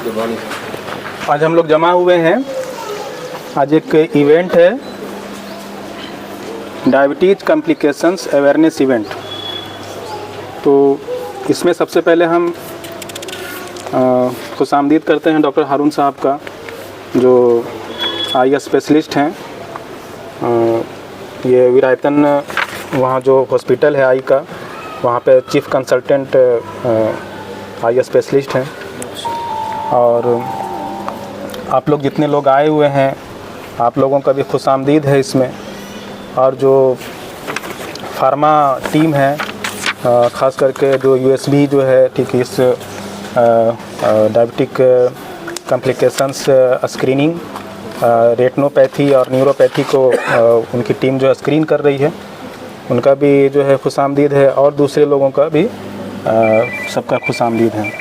आज हम लोग जमा हुए हैं। आज एक इवेंट है, डायबिटीज़ कॉम्प्लिकेशंस अवेयरनेस इवेंट। तो इसमें सबसे पहले हम खुशामदीद करते हैं डॉक्टर हारून साहब का, जो आई स्पेशलिस्ट हैं। ये विरायतन वहाँ जो हॉस्पिटल है आई का, वहाँ पे चीफ कंसल्टेंट आई स्पेशलिस्ट हैं। और आप लोग जितने लोग आए हुए हैं, आप लोगों का भी खुशामदीद है इसमें। और जो फार्मा टीम है, ख़ास करके जो यूएसबी जो है, ठीक है, इस डायबिटिक कॉम्प्लिकेशंस स्क्रीनिंग, रेटिनोपैथी और न्यूरोपैथी को उनकी टीम जो है स्क्रीन कर रही है, उनका भी जो है खुशामदीद है। और दूसरे लोगों का भी सबका खुशामदीद है।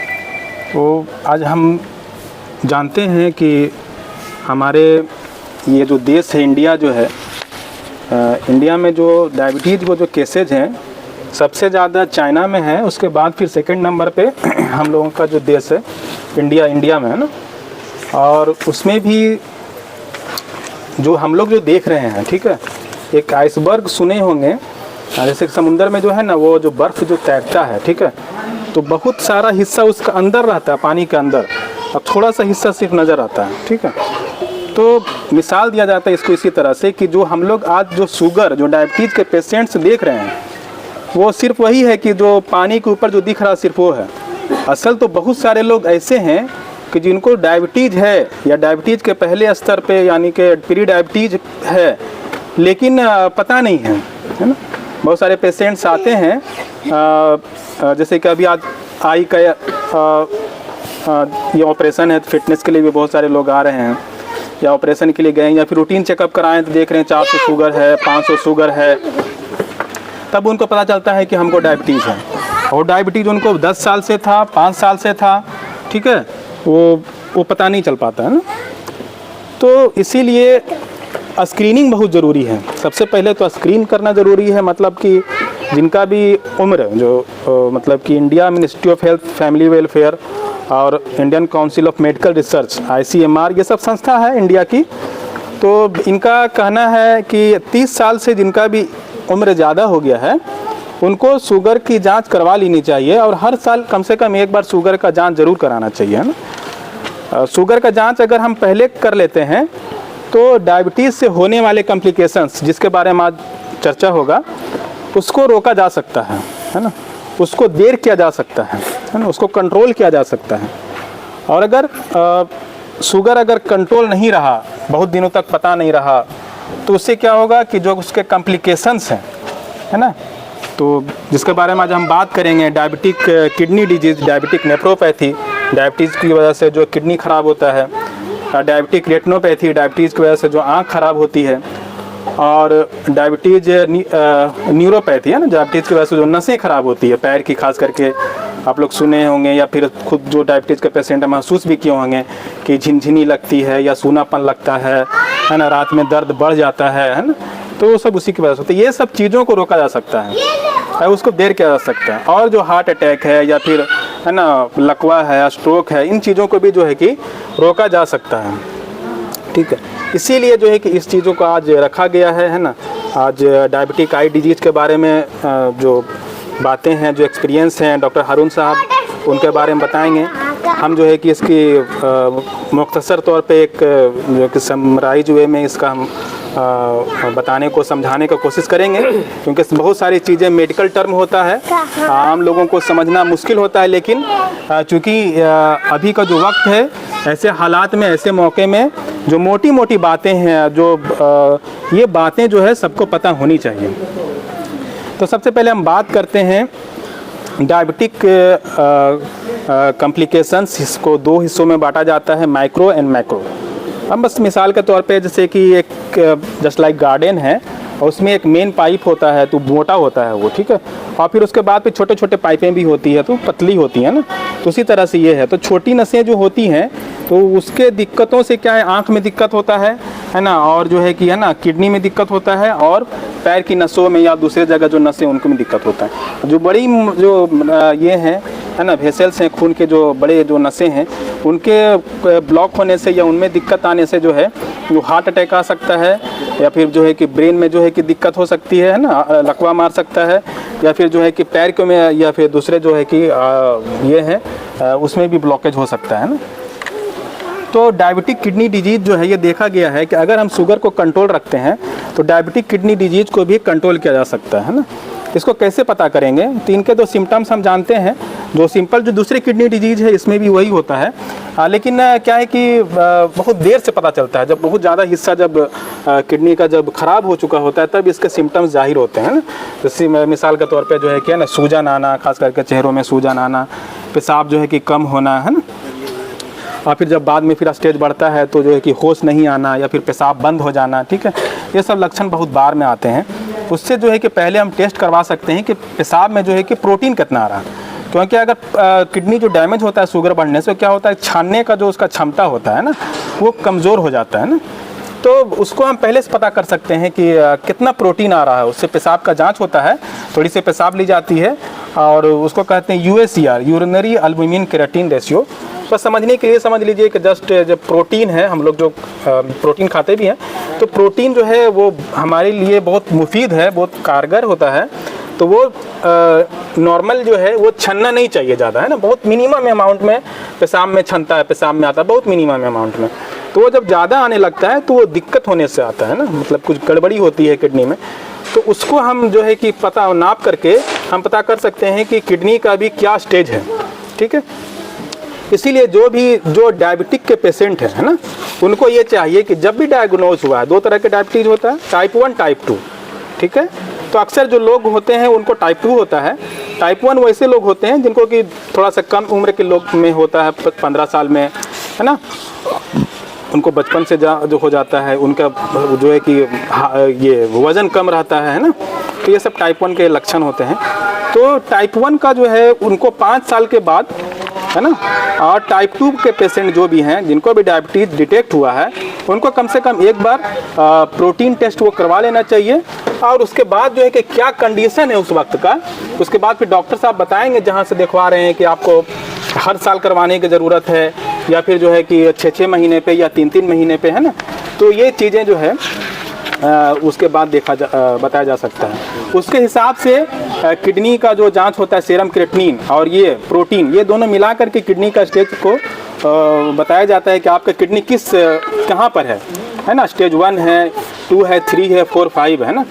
तो आज हम जानते हैं कि हमारे ये जो देश है इंडिया जो है, इंडिया में जो डायबिटीज़ को जो केसेज हैं सबसे ज़्यादा चाइना में है। उसके बाद फिर सेकंड नंबर पे हम लोगों का जो देश है इंडिया में है ना। और उसमें भी जो हम लोग जो देख रहे हैं, ठीक है, एक आइसबर्ग सुने होंगे, जैसे समुंदर में जो है ना, वो जो बर्फ़ जो तैरता है, ठीक है, तो बहुत सारा हिस्सा उसका अंदर रहता है, पानी के अंदर, और थोड़ा सा हिस्सा सिर्फ नज़र आता है, ठीक है। तो मिसाल दिया जाता है इसको इसी तरह से कि जो हम लोग आज जो शुगर, जो डायबिटीज़ के पेशेंट्स देख रहे हैं, वो सिर्फ वही है कि जो पानी के ऊपर जो दिख रहा सिर्फ वो है। असल तो बहुत सारे लोग ऐसे हैं कि जिनको डायबिटीज़ है या डायबिटीज़ के पहले स्तर पे, यानी कि प्री डायबिटीज़ है, लेकिन पता नहीं है ना। बहुत सारे पेशेंट्स आते हैं, जैसे कि अभी आज आई का ये ऑपरेशन है, तो फिटनेस के लिए भी बहुत सारे लोग आ रहे हैं, या ऑपरेशन के लिए गए या फिर रूटीन चेकअप कराएं, तो देख रहे हैं 400 शुगर है, 500 शुगर है। तब उनको पता चलता है कि हमको डायबिटीज़ है। और डायबिटीज़ उनको 10 साल से था, 5 साल से था, ठीक है, वो पता नहीं चल पाता है ना। तो इसीलिए स्क्रीनिंग बहुत ज़रूरी है। सबसे पहले तो स्क्रीन करना ज़रूरी है, मतलब कि जिनका भी उम्र जो मतलब कि India ministry of health family welfare और Indian council of medical research ICMR, ये सब संस्था है इंडिया की। तो इनका कहना है कि 30 साल से जिनका भी उम्र ज़्यादा हो गया है, उनको शुगर की जांच करवा लेनी चाहिए। और हर साल कम से कम एक बार शुगर का जांच ज़रूर कराना चाहिए, है ना। शुगर का जांच अगर हम पहले कर लेते हैं तो डायबिटीज़ से होने वाले कॉम्प्लिकेशंस, जिसके बारे में आज चर्चा होगा, उसको रोका जा सकता है ना। उसको देर किया जा सकता है ना, उसको कंट्रोल किया जा सकता है। और अगर शुगर अगर कंट्रोल नहीं रहा, बहुत दिनों तक पता नहीं रहा, तो उससे क्या होगा कि जो उसके कॉम्प्लिकेशंस हैं, है ना, तो जिसके बारे में आज हम बात करेंगे, diabetic kidney disease, diabetic nephropathy, diabetes की वजह से जो किडनी ख़राब होता है, डायबिटिक रेटिनोपैथी, डायबिटीज़ की वजह से जो आँख ख़राब होती है, और डायबिटीज़ न्यूरोपैथी है ना, डायबिटीज़ की वजह से जो नसें ख़राब होती है पैर की, खास करके आप लोग सुने होंगे या फिर खुद जो डायबिटीज़ के पेशेंट महसूस भी किए होंगे कि झिनझिनी लगती है या सूनापन लगता है ना, रात में दर्द बढ़ जाता है ना। तो वो सब उसी की वजह से होता है। ये सब चीज़ों को रोका जा सकता है, उसको देर किया जा सकता है। और जो हार्ट अटैक है या फिर है ना लकवा है या स्ट्रोक है, इन चीज़ों को भी जो है कि रोका जा सकता है, ठीक है। इसीलिए जो है कि इस चीज़ों को आज रखा गया है ना। आज डायबिटिक आई डिजीज़ के बारे में जो बातें हैं, जो एक्सपीरियंस हैं, डॉक्टर हारून साहब उनके बारे में बताएंगे। हम जो है कि इसकी मुख्तसर तौर पे एक जो कि समराइज वे में इसका हम बताने को, समझाने का कोशिश करेंगे, क्योंकि बहुत सारी चीज़ें मेडिकल टर्म होता है, आम लोगों को समझना मुश्किल होता है। लेकिन चूँकि अभी का जो वक्त है, ऐसे हालात में, ऐसे मौके में जो मोटी मोटी बातें हैं, जो ये बातें जो है सबको पता होनी चाहिए। तो सबसे पहले हम बात करते हैं डायबिटिक कॉम्प्लिकेशंस। इसको 2 हिस्सों में बांटा जाता है, माइक्रो एंड मैक्रो। हम बस मिसाल के तौर पे, जैसे कि एक जस्ट लाइक गार्डन है, और उसमें एक मेन पाइप होता है, तो मोटा होता है वो, ठीक है, और फिर उसके बाद फिर छोटे छोटे पाइपें भी होती है, तो पतली होती है ना। तो उसी तरह से ये है। तो छोटी नसें जो होती हैं, तो उसके दिक्कतों से क्या है, आँख में दिक्कत होता है, है ना, और जो है कि है ना किडनी में दिक्कत होता है, और पैर की नसों में या दूसरे जगह जो नसें उनको में दिक्कत होता है। जो बड़ी जो ये है ना वेसल्स हैं, खून के जो बड़े जो नसें हैं, उनके ब्लॉक होने से या उनमें दिक्कत आने से जो है वो हार्ट अटैक आ सकता है, या फिर जो है कि ब्रेन में जो है कि दिक्कत हो सकती है ना, लकवा मार सकता है, या फिर जो है कि पैर के में या फिर दूसरे जो है कि ये है उसमें भी ब्लॉकेज हो सकता है ना। तो डायबिटिक किडनी डिजीज़ जो है ये देखा गया है कि अगर हम शुगर को कंट्रोल रखते हैं तो डायबिटिक किडनी डिजीज़ को भी कंट्रोल किया जा सकता है ना। इसको कैसे पता करेंगे? तो इनके दो सिम्टम्स हम जानते हैं, जो सिंपल जो दूसरी किडनी डिजीज़ है इसमें भी वही होता है, लेकिन क्या है कि बहुत देर से पता चलता है, जब बहुत ज़्यादा हिस्सा जब किडनी का जब ख़राब हो चुका होता है तब इसके सिम्टम्स जाहिर होते हैं ना। जैसे मिसाल के तौर पे जो है कि ना सूजन आना, खास करके चेहरों में सूजन आना, पेशाब जो है कि कम होना, है ना, और फिर जब बाद में फिर स्टेज बढ़ता है तो जो है कि होश नहीं आना या फिर पेशाब बंद हो जाना, ठीक है, ये सब लक्षण बहुत बार में आते हैं। उससे जो है कि पहले हम टेस्ट करवा सकते हैं कि पेशाब में जो है कि प्रोटीन कितना आ रहा है, क्योंकि अगर किडनी जो डैमेज होता है शुगर बढ़ने से, क्या होता है छानने का जो उसका क्षमता होता है ना वो कमज़ोर हो जाता है ना। तो उसको हम पहले से पता कर सकते हैं कि कितना प्रोटीन आ रहा है, उससे पेशाब का जांच होता है, थोड़ी सी पेशाब ली जाती है और उसको कहते हैं UACR, urinary albumin creatine ratio. तो समझने के लिए समझ लीजिए कि जस्ट जब प्रोटीन है, हम लोग जो प्रोटीन खाते भी हैं, तो प्रोटीन जो है वो हमारे लिए बहुत मुफीद है, बहुत कारगर होता है। तो वो नॉर्मल जो है वो छनना नहीं चाहिए ज़्यादा, है ना, बहुत मिनिमम अमाउंट में पेशाब में छनता है, पेशाब में आता है बहुत मिनिमम अमाउंट में। तो वो जब ज़्यादा आने लगता है तो वो दिक्कत होने से आता है ना, मतलब कुछ गड़बड़ी होती है किडनी में। तो उसको हम जो है कि पता नाप करके हम पता कर सकते हैं कि किडनी का भी क्या स्टेज है, ठीक है। इसीलिए जो डायबिटिक के पेशेंट है ना, उनको ये चाहिए कि जब भी डायग्नोज हुआ है, दो तरह के डायबिटीज़ होता है, टाइप 1 टाइप 2, ठीक है। तो अक्सर जो लोग होते हैं उनको टाइप 2 होता है। टाइप 1 वैसे लोग होते हैं जिनको कि थोड़ा सा कम उम्र के लोग में होता है, 15 साल में, है ना, उनको बचपन से जो हो जाता है, उनका जो है कि ये वज़न कम रहता है ना। तो ये सब टाइप 1 के लक्षण होते हैं। तो टाइप 1 का जो है उनको 5 साल के बाद, है ना, और टाइप 2 के पेशेंट जो भी हैं जिनको भी डायबिटीज़ डिटेक्ट हुआ है, उनको कम से कम एक बार प्रोटीन टेस्ट वो करवा लेना चाहिए। और उसके बाद जो है कि क्या कंडीशन है उस वक्त का, उसके बाद फिर डॉक्टर साहब बताएंगे जहाँ से दिखवा रहे हैं कि आपको हर साल करवाने की ज़रूरत है या फिर जो है कि 6-6 महीने पे या 3-3 महीने पे, है ना। तो ये चीज़ें जो है उसके बाद बताया जा सकता है। उसके हिसाब से किडनी का जो जांच होता है, सीरम क्रिएटिनिन और ये प्रोटीन, ये दोनों मिला करके किडनी का स्टेज को बताया जाता है कि आपका किडनी कहाँ पर है ना, स्टेज 1 है, 2 है, 3 है, 4, 5 है ना।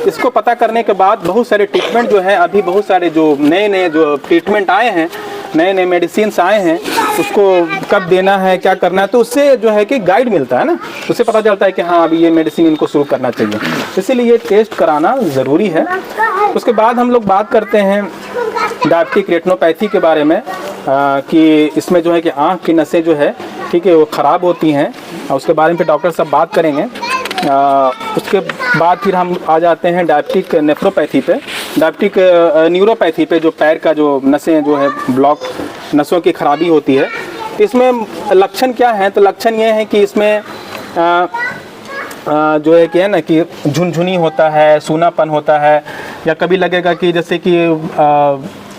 इसको पता करने के बाद बहुत सारे ट्रीटमेंट जो है, अभी बहुत सारे जो नए जो ट्रीटमेंट आए हैं, नए मेडिसिन आए हैं, उसको कब देना है, क्या करना है, तो उससे जो है कि गाइड मिलता है ना, उससे पता चलता है कि हाँ अभी ये मेडिसिन इनको शुरू करना चाहिए। इसीलिए ये टेस्ट कराना ज़रूरी है। उसके बाद हम लोग बात करते हैं डायबिटिक रेटिनोपैथी के बारे में, कि इसमें जो है कि आँख की नसें जो है, ठीक है, वो ख़राब होती हैं, और उसके बारे में फिर डॉक्टर साहब बात करेंगे। उसके बाद फिर हम आ जाते हैं डायबिटिक नेफ्रोपैथी पे, डायबिटिक न्यूरोपैथी पे, जो पैर का जो नसें जो है ब्लॉक, नसों की खराबी होती है। तो इसमें लक्षण क्या हैं? तो लक्षण ये है कि इसमें जो है कि है ना कि झुनझुनी होता है, सूनापन होता है, या कभी लगेगा कि जैसे कि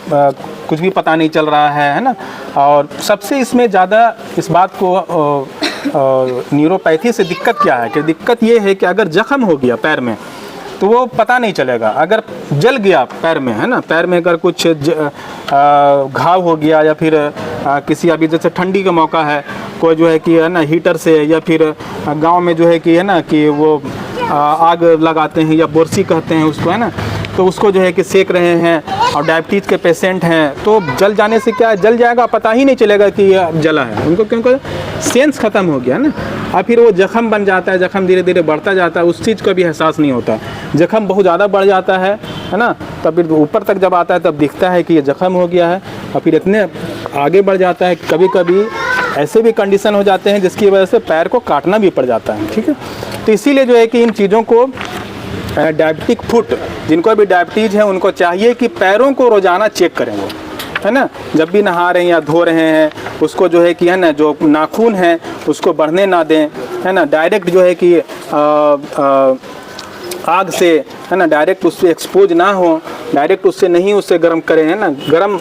कुछ भी पता नहीं चल रहा है ना। और सबसे इसमें ज़्यादा इस बात को न्यूरोपैथी से दिक्कत क्या है कि दिक्कत ये है कि अगर जख्म हो गया पैर में तो वो पता नहीं चलेगा। अगर जल गया पैर में, है ना, पैर में अगर कुछ घाव हो गया, या फिर किसी अभी जैसे ठंडी का मौका है, कोई जो है कि है ना हीटर से, या फिर गांव में जो है कि है ना कि वो आग लगाते हैं या बोरसी कहते हैं उसको, है ना, तो उसको जो है कि सेक रहे हैं और डायबिटीज़ के पेशेंट हैं, तो जल जाने से क्या जल जाएगा, पता ही नहीं चलेगा कि यह जला है उनको, क्योंकि सेंस ख़त्म हो गया ना। और फिर वो जख्म बन जाता है, जख्म धीरे धीरे बढ़ता जाता है, उस चीज़ का भी एहसास नहीं होता। जख्म बहुत ज़्यादा बढ़ जाता है ना, तब फिर ऊपर तक जब आता है तब दिखता है कि ये जख्म हो गया है, और फिर इतने आगे बढ़ जाता है, कभी कभी ऐसे भी कंडीशन हो जाते हैं जिसकी वजह से पैर को काटना भी पड़ जाता है, ठीक है। तो इसीलिए जो है कि इन चीज़ों को डायबिटिक फुट, जिनको भी डायबिटीज़ है उनको चाहिए कि पैरों को रोज़ाना चेक करें वो, है ना, जब भी नहा रहे हैं या धो रहे हैं उसको जो है कि है ना जो नाखून है उसको बढ़ने ना दें, है ना, डायरेक्ट जो है कि आग से, है ना, डायरेक्ट उससे एक्सपोज ना हो, डायरेक्ट उससे नहीं उसे गर्म करें, है ना, गर्म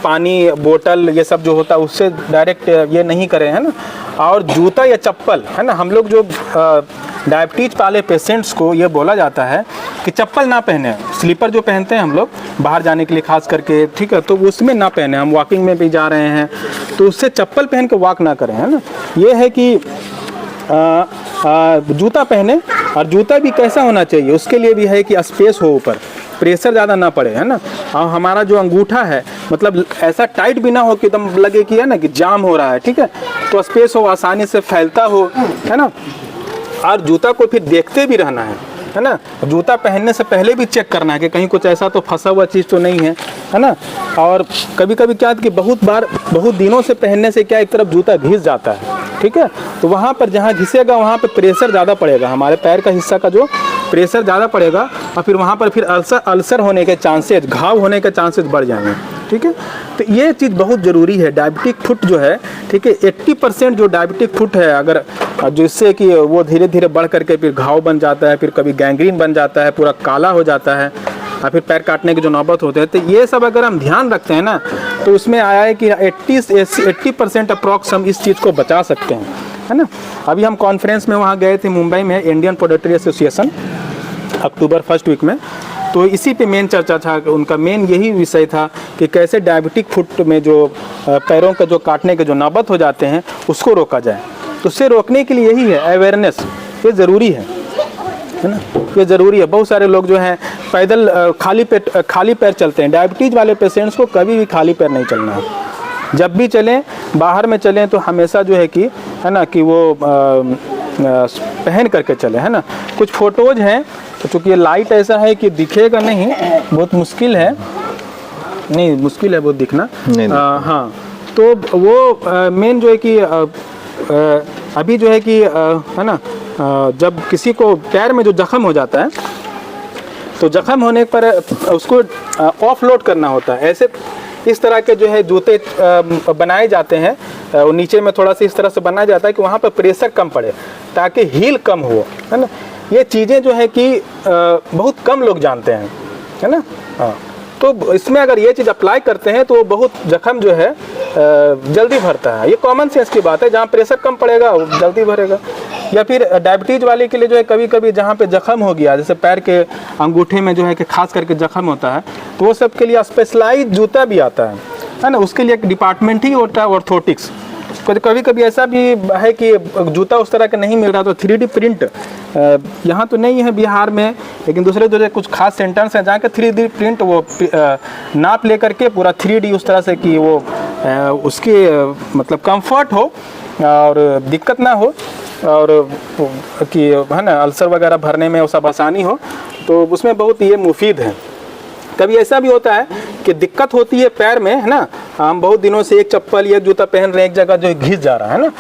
पानी बोतल ये सब जो होता है उससे डायरेक्ट ये नहीं करें, है ना। और जूता या चप्पल, है ना, हम लोग जो डायबिटीज वाले पेशेंट्स को ये बोला जाता है कि चप्पल ना पहने, स्लीपर जो पहनते हैं हम लोग बाहर जाने के लिए खास करके, ठीक है, तो उसमें ना पहने, हम वॉकिंग में भी जा रहे हैं तो उससे चप्पल पहन के वॉक ना करें, है ना। ये है कि जूता पहने, और जूता भी कैसा होना चाहिए उसके लिए भी है कि स्पेस हो, ऊपर प्रेशर ज़्यादा ना पड़े, है ना। और हमारा जो अंगूठा है मतलब ऐसा टाइट भी ना हो कि एकदम लगे कि है ना कि जाम हो रहा है, ठीक है, तो स्पेस हो, आसानी से फैलता हो, है ना। और जूता को फिर देखते भी रहना है ना, जूता पहनने से पहले भी चेक करना है कि कहीं कुछ ऐसा तो फंसा हुआ चीज़ तो नहीं है ना। और कभी कभी क्या कि बहुत दिनों से पहनने से क्या एक तरफ जूता घिस जाता है, ठीक है, तो वहाँ पर जहाँ घिसेगा वहाँ पर प्रेशर ज़्यादा पड़ेगा, हमारे पैर का हिस्सा का जो प्रेशर ज़्यादा पड़ेगा और फिर वहाँ पर फिर अल्सर होने के चांसेस, घाव होने के चांसेस बढ़ जाएंगे, ठीक है। तो ये चीज़ बहुत ज़रूरी है। डायबिटिक फुट जो है, ठीक है, 80% जो डायबिटिक फुट है अगर जिससे कि वो धीरे धीरे बढ़ करके फिर घाव बन जाता है, फिर कभी गैंग्रीन बन जाता है, पूरा काला हो जाता है और फिर पैर काटने के जो नौबत होते हैं, तो ये सब अगर हम ध्यान रखते हैं ना तो उसमें आया है कि 80% अप्रॉक्स हम इस चीज़ को बचा सकते हैं, है ना। अभी हम कॉन्फ्रेंस में वहाँ गए थे मुंबई में, इंडियन पोडेट्री एसोसिएशन, अक्टूबर 1st वीक में, तो इसी पे मेन चर्चा था, उनका मेन यही विषय था कि कैसे डायबिटिक फुट में जो पैरों का जो काटने के जो नौबत हो जाते हैं उसको रोका जाए। तो उससे रोकने के लिए यही है अवेयरनेस, ये ज़रूरी है ना, ये ज़रूरी है। बहुत सारे लोग जो हैं पैदल खाली पैर चलते हैं। डायबिटीज़ वाले पेशेंट्स को कभी भी खाली पैर नहीं चलना है, जब भी चलें बाहर में चलें तो हमेशा जो है कि, है ना, कि वो पहन करके चले, है ना। कुछ फ़ोटोज़ हैं तो चूँकि ये लाइट ऐसा है कि दिखेगा नहीं, बहुत मुश्किल है, नहीं मुश्किल है बहुत दिखना, हाँ, तो वो मेन जो है कि अभी जो है कि है ना, जब किसी को पैर में जो जख्म हो जाता है तो जख्म होने पर उसको ऑफलोड करना होता है। ऐसे इस तरह के जो है जूते बनाए जाते हैं, नीचे में थोड़ा सा इस तरह से बनाया जाता है कि वहाँ पर प्रेशर कम पड़े ताकि हील कम हो, है ना। ये चीज़ें जो है कि बहुत कम लोग जानते हैं, है ना। हाँ, तो इसमें अगर ये चीज़ अप्लाई करते हैं तो बहुत जख्म जो है जल्दी भरता है। ये कॉमन सेंस की बात है, जहाँ प्रेशर कम पड़ेगा वो जल्दी भरेगा। या फिर डायबिटीज़ वाले के लिए जो है कभी कभी जहाँ पे जख्म हो गया, जैसे पैर के अंगूठे में जो है कि खास करके जख्म होता है, तो वो सब के लिए स्पेशलाइज जूता भी आता है ना। उसके लिए एक डिपार्टमेंट ही होता है ऑर्थोटिक्स। कभी कभी ऐसा भी है कि जूता उस तरह का नहीं मिल रहा तो 3D प्रिंट, यहाँ तो नहीं है बिहार में, लेकिन दूसरे जो कुछ खास सेंटर्स हैं जहाँ के 3D प्रिंट वो नाप ले करके पूरा 3D उस तरह से कि वो उसके मतलब कंफर्ट हो और दिक्कत ना हो, और कि है ना अल्सर वगैरह भरने में वो सब आसानी हो, तो उसमें बहुत ये मुफीद है। कभी ऐसा भी होता है कि दिक्कत होती है पैर में, है ना, हम बहुत दिनों से एक चप्पल या जूता पहन रहे हैं, एक जगह जो घिस जा रहा है ना,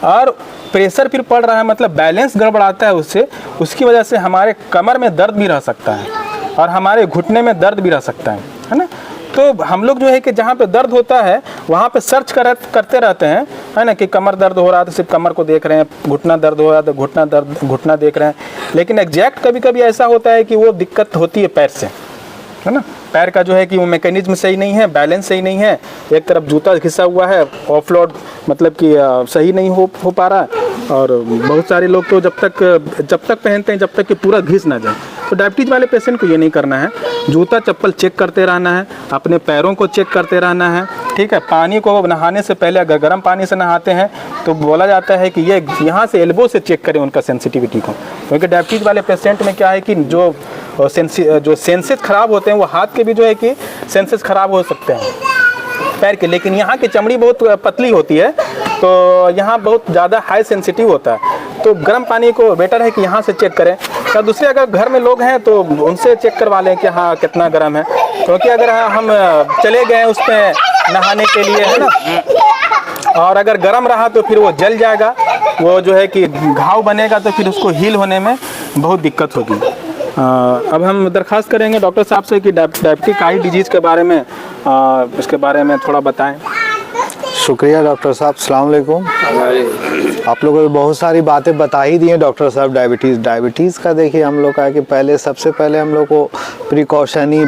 और प्रेशर फिर पड़ रहा है, मतलब बैलेंस गड़बड़ाता है उससे, उसकी वजह से हमारे कमर में दर्द भी रह सकता है और हमारे घुटने में दर्द भी रह सकता है ना। तो हम लोग जो है कि जहाँ पे दर्द होता है वहाँ पे सर्च करते रहते हैं, है ना, कि कमर दर्द हो रहा है तो सिर्फ कमर को देख रहे हैं, घुटना दर्द हो रहा है तो घुटना देख रहे हैं, लेकिन एग्जैक्ट कभी कभी ऐसा होता है कि वो दिक्कत होती है पैर से, है ना। पैर का जो है कि वो मैकेनिज्म सही नहीं है, बैलेंस सही नहीं है, एक तरफ जूता घिसा हुआ है, ऑफलोड मतलब कि सही नहीं हो पा रहा है, और बहुत सारे लोग तो जब तक पहनते हैं जब तक कि पूरा घिस ना जाए। तो डायबिटीज़ वाले पेशेंट को ये नहीं करना है, जूता चप्पल चेक करते रहना है, अपने पैरों को चेक करते रहना है, ठीक है। पानी को नहाने से पहले अगर गर्म पानी से नहाते हैं तो बोला जाता है कि ये यहाँ से एल्बो से चेक करें उनका सेंसिटिविटी को, क्योंकि डायबिटीज़ वाले पेशेंट में क्या है कि जो सेंसेस ख़राब होते हैं वो हाथ के भी जो है कि सेंसेस ख़राब हो सकते हैं पैर के, लेकिन यहाँ की चमड़ी बहुत पतली होती है तो यहाँ बहुत ज़्यादा हाई सेंसिटिव होता है, तो गर्म पानी को बेटर है कि यहाँ से चेक करें। या दूसरे अगर घर में लोग हैं तो उनसे चेक करवा लें कि हाँ कितना गर्म है, क्योंकि अगर हम चले गए उस पर नहाने के लिए, है ना, और अगर गर्म रहा तो फिर वो जल जाएगा, वो जो है कि घाव बनेगा तो फिर उसको हील होने में बहुत दिक्कत होगी। अब हम दरख्वास्त करेंगे डॉक्टर साहब से कि डायबिटिक आई डिजीज़ के बारे में इसके बारे में थोड़ा बताएं। शुक्रिया डॉक्टर साहब, अस्सलाम वालेकुम। आप लोगों को बहुत सारी बातें बता ही दी हैं डॉक्टर साहब। डायबिटीज़ का देखिए हम लोग का है कि पहले सबसे पहले हम लोग को प्रिकॉशन ही